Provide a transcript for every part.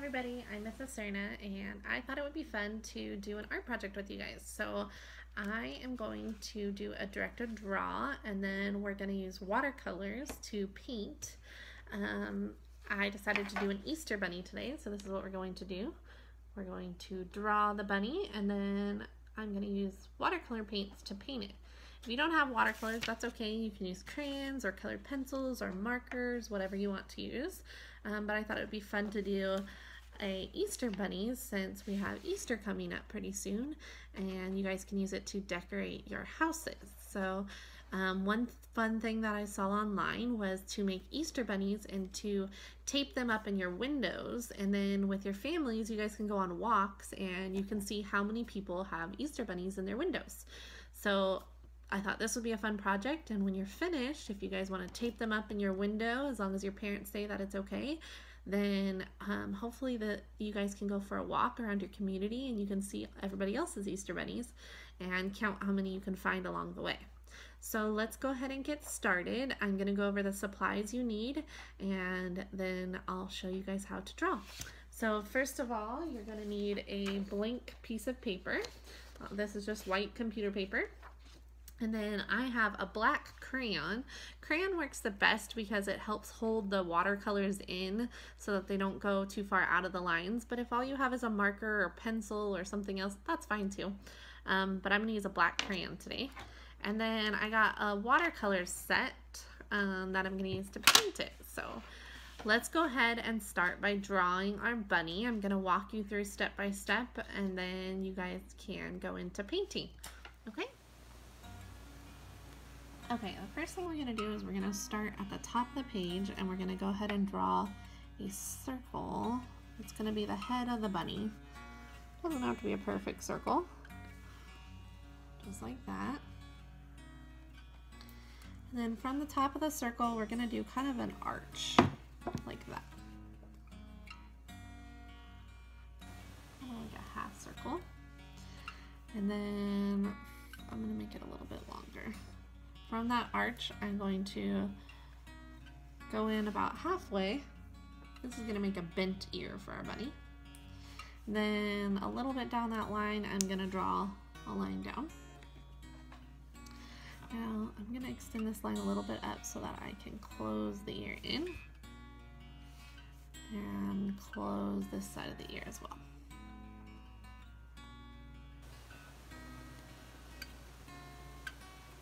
everybody, I'm Mrs. Serna and I thought it would be fun to do an art project with you guys. So I am going to do a directed draw and then we're going to use watercolors to paint. I decided to do an Easter bunny today, so this is what we're going to do. We're going to draw the bunny and then I'm going to use watercolor paints to paint it. If you don't have watercolors, that's okay. You can use crayons or colored pencils or markers, whatever you want to use. But I thought it would be fun to do a Easter bunny since we have Easter coming up pretty soon, and you guys can use it to decorate your houses. So one fun thing that I saw online was to make Easter bunnies and to tape them up in your windows, and then with your families you guys can go on walks and you can see how many people have Easter bunnies in their windows. So I thought this would be a fun project, and when you're finished, if you guys want to tape them up in your window, as long as your parents say that it's okay, then hopefully you guys can go for a walk around your community and you can see everybody else's Easter bunnies and count how many you can find along the way. So let's go ahead and get started. I'm going to go over the supplies you need and then I'll show you guys how to draw. So first of all, you're going to need a blank piece of paper. This is just white computer paper. And then I have a black crayon. Crayon works the best because it helps hold the watercolors in so that they don't go too far out of the lines. But if all you have is a marker or pencil or something else, that's fine too. But I'm gonna use a black crayon today. And then I got a watercolor set that I'm gonna use to paint it. So let's go ahead and start by drawing our bunny. I'm gonna walk you through step by step and then you guys can go into painting, okay? Okay, the first thing we're going to do is we're going to start at the top of the page and we're going to go ahead and draw a circle. It's going to be the head of the bunny. Doesn't have to be a perfect circle. Just like that. And then from the top of the circle, we're going to do kind of an arch, like that. Kind of like a half circle. And then I'm going to make it a little bit longer. From that arch, I'm going to go in about halfway. This is going to make a bent ear for our bunny. Then a little bit down that line, I'm going to draw a line down. Now, I'm going to extend this line a little bit up so that I can close the ear in and close this side of the ear as well.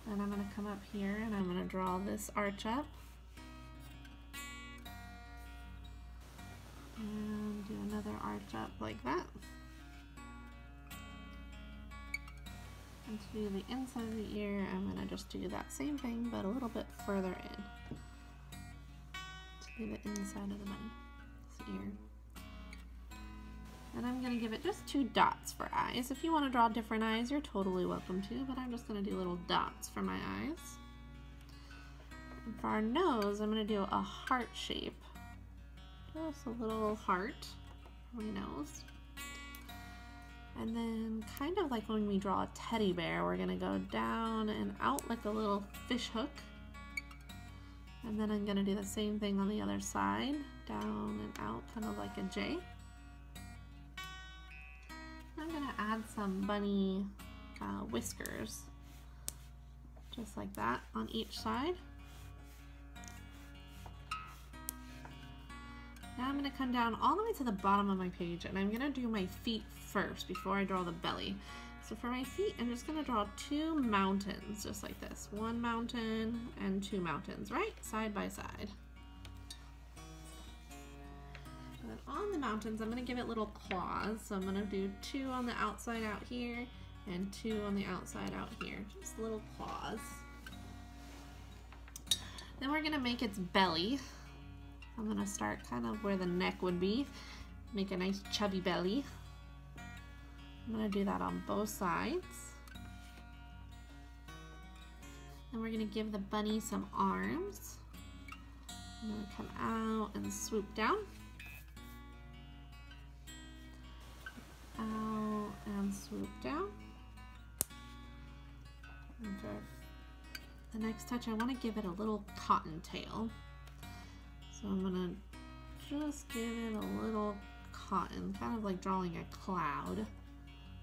Then I'm going to come up here and I'm going to draw this arch up and do another arch up like that. And to do the inside of the ear, I'm going to just do that same thing but a little bit further in to do the inside of the bunny's ear. And I'm going to give it just 2 dots for eyes. If you want to draw different eyes, you're totally welcome to, but I'm just going to do little dots for my eyes. And for our nose, I'm going to do a heart shape. Just a little heart for my nose. And then kind of like when we draw a teddy bear, we're going to go down and out like a little fish hook. And then I'm going to do the same thing on the other side, down and out, kind of like a J. I'm going to add some bunny whiskers, just like that on each side. Now I'm going to come down all the way to the bottom of my page and I'm going to do my feet first before I draw the belly. So for my feet, I'm just going to draw 2 mountains, just like this. 1 mountain and 2 mountains, right side by side. And then on the mountains, I'm going to give it little claws. So I'm going to do 2 on the outside out here and 2 on the outside out here. Just little claws. Then we're going to make its belly. I'm going to start kind of where the neck would be. Make a nice chubby belly. I'm going to do that on both sides. And we're going to give the bunny some arms. I'm going to come out and swoop down. Out and swoop down. And for the next touch, I want to give it a little cottontail. So I'm going to just give it a little cotton, kind of like drawing a cloud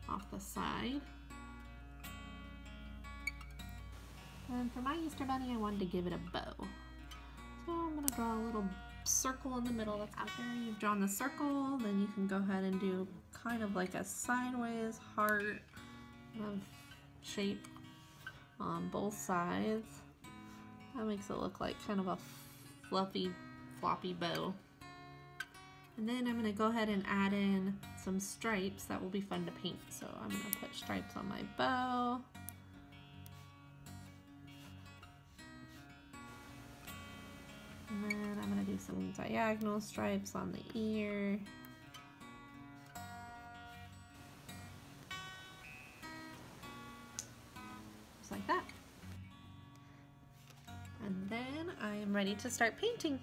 off the side. And for my Easter bunny, I wanted to give it a bow. So I'm gonna draw a little circle in the middle. After you've drawn the circle, then you can go ahead and do kind of like a sideways heart shape on both sides. That makes it look like kind of a fluffy, floppy bow. And then I'm gonna go ahead and add in some stripes that will be fun to paint. So I'm gonna put stripes on my bow. And then I'm gonna do some diagonal stripes on the ear. Just like that. And then I am ready to start painting.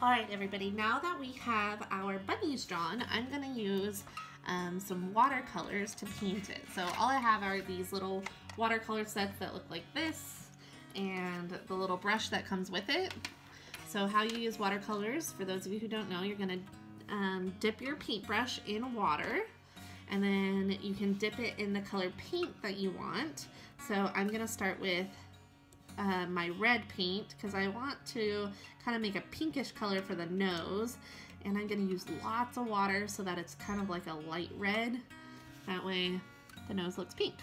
All right, everybody, now that we have our bunnies drawn, I'm gonna use some watercolors to paint it. So all I have are these little watercolor sets that look like this, and the little brush that comes with it. So how you use watercolors, for those of you who don't know, you're gonna dip your paintbrush in water, and then you can dip it in the color paint that you want. So I'm gonna start with my red paint because I want to kind of make a pinkish color for the nose, and I'm gonna use lots of water so that it's kind of like a light red. That way the nose looks pink.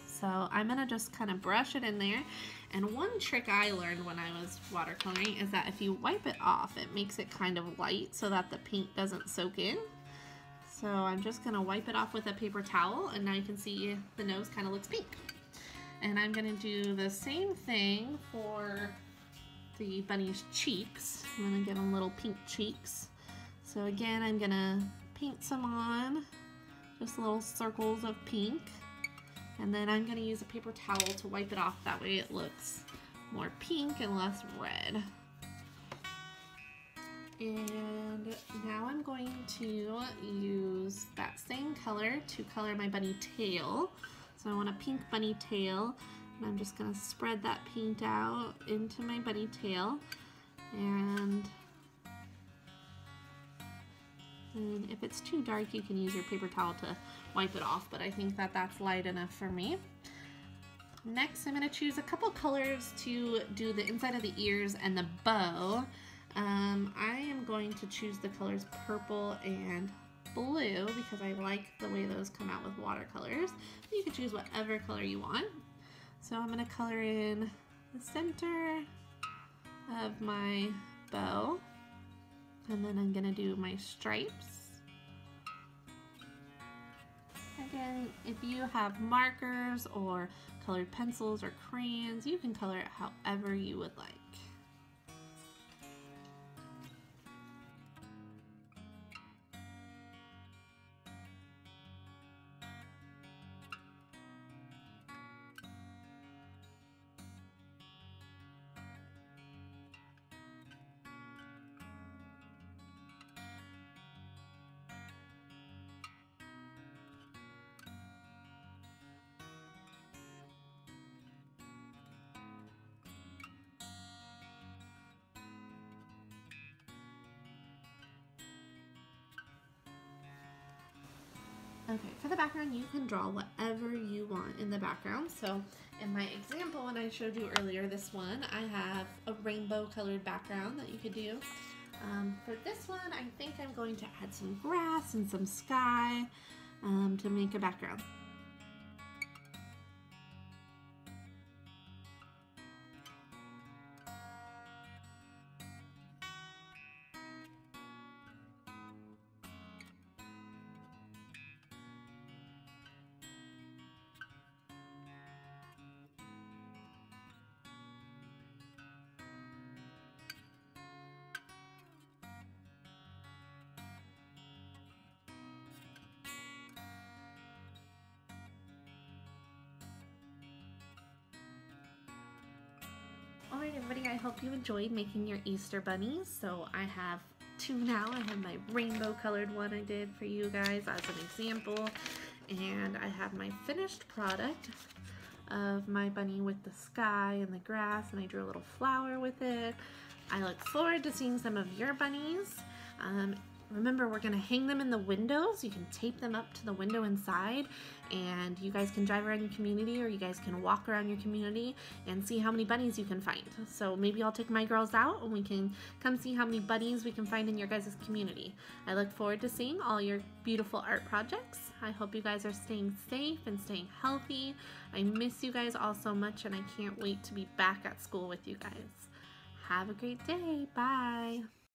So I'm gonna just kind of brush it in there. And one trick I learned when I was watercoloring is that if you wipe it off, it makes it kind of light so that the paint doesn't soak in. So I'm just gonna wipe it off with a paper towel, and now you can see the nose kind of looks pink. And I'm gonna do the same thing for the bunny's cheeks. I'm gonna give them little pink cheeks. So again, I'm gonna paint some on, just little circles of pink. And then I'm going to use a paper towel to wipe it off. That way it looks more pink and less red. And now I'm going to use that same color to color my bunny tail. So I want a pink bunny tail. And I'm just going to spread that paint out into my bunny tail. And if it's too dark, you can use your paper towel to wipe it off, but I think that that's light enough for me. Next, I'm going to choose a couple colors to do the inside of the ears and the bow. I am going to choose the colors purple and blue because I like the way those come out with watercolors. You can choose whatever color you want. So I'm going to color in the center of my bow. And then I'm gonna do my stripes. Again, if you have markers or colored pencils or crayons, you can color it however you would like. Okay, for the background, you can draw whatever you want in the background. So in my example, when I showed you earlier, this one, I have a rainbow colored background that you could do. For this one, I think I'm going to add some grass and some sky to make a background. Alright everybody, I hope you enjoyed making your Easter bunnies. So I have two now. I have my rainbow colored one I did for you guys as an example. And I have my finished product of my bunny with the sky and the grass, and I drew a little flower with it. I look forward to seeing some of your bunnies. Remember, we're going to hang them in the windows. You can tape them up to the window inside, and you guys can drive around your community, or you guys can walk around your community and see how many bunnies you can find. So maybe I'll take my girls out and we can come see how many bunnies we can find in your guys' community. I look forward to seeing all your beautiful art projects. I hope you guys are staying safe and staying healthy. I miss you guys all so much, and I can't wait to be back at school with you guys. Have a great day. Bye.